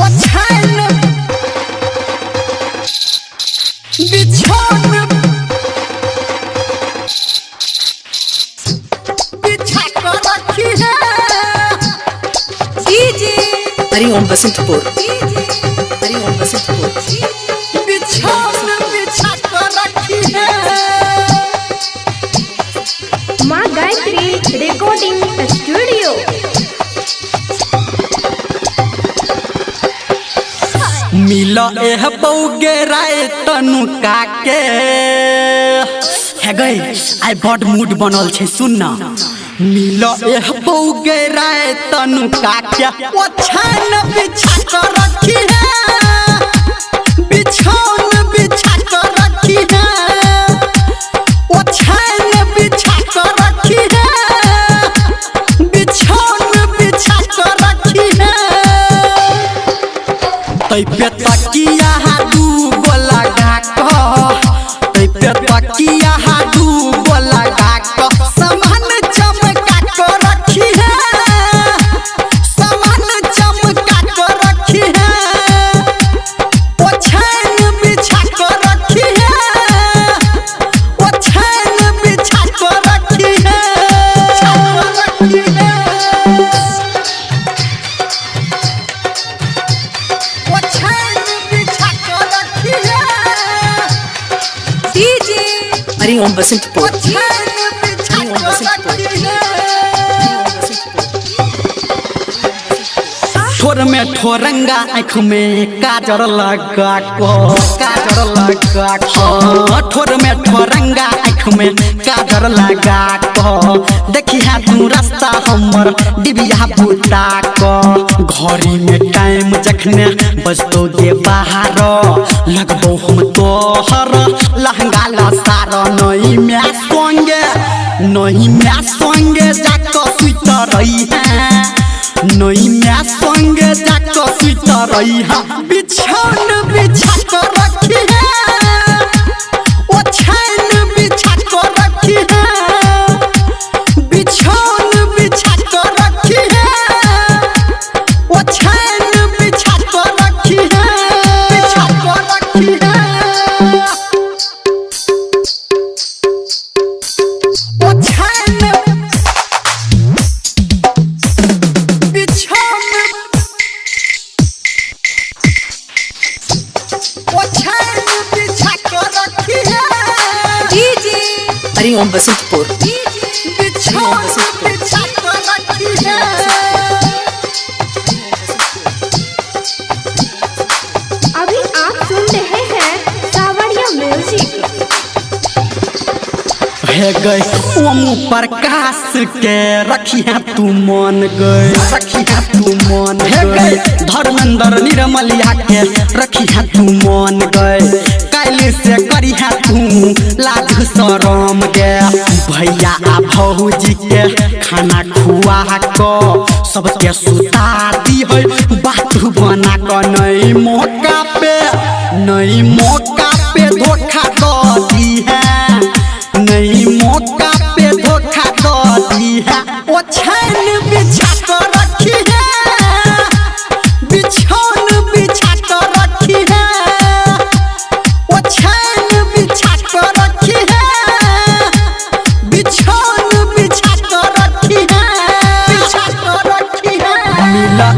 ओछान बिछौन बिछा कर रखी है हरिओम बसंतपुर हरिओम बसंतपुर बिछौन बिछा कर रखी है। माँ गायत्री रिकॉर्डिंग स्टूडियो। मिला एह बौगे राय तनु काके है गई आई बड मूड बनल छे सुन ना। मिला एह बौगे राय तनु काके ओछान बिछा कर रखी है बिछौन बिछा कर रखी है ओछान बिछा कर रखी है बिछौन बिछा कर रखी है। तै पे तकिया दू गो लगा क तै पे तकिया दू गो लगा क सामान चमका के रखी है सामान चमका के रखी है ओछान बिछा के रखी है ओछान बिछा के रखी है हरिओम बसंतपुर ठोर में ठोरंगा आँख में काजर लगा को ठोर में ठोरंगा आँख में काजर लगा को देखी है तू रास्ता हमर डिबिया बुता को घड़ी में टाइम जखने बजतो गे बाहर लगबो हम तोहर लहंगा लसार नहीं मैं संगे जाकर सुत रही है नहीं मैं संगे जाकर सुत रही है बिछौन बिछा कर रखी है ओछान बिछा कर रखी है बिछौन बिछा कर रखी है ओछान बिछा कर रखी है बिछा कर रखी है ओछान बिछौन ओछान बिछा कर रखी है हरिओम बसंतपुर बिछौन बिछा कर रखी है। अभी आप सुन रहे हैं सावरिया म्यूजिक। है गई ओम प्रकाश के रखिया तू मन गई रखिया तू मन है गई धर्मेंद्र निर्मलिया के रखिया तू मन गई काले से करिया तू लाज शरम गे भैया आ भौजी के खाना खुआ को सबके सुता दी है बात बना कर नहीं मौका पे धोखा दो दी है नहीं मौका पे धोखा दो दी है ओछान बिछा कर रखी है बिछौन बिछा कर रखी है ओछान बिछा कर रखी है बिछौन बिछा कर रखी है बिछा कर रखी है। मिला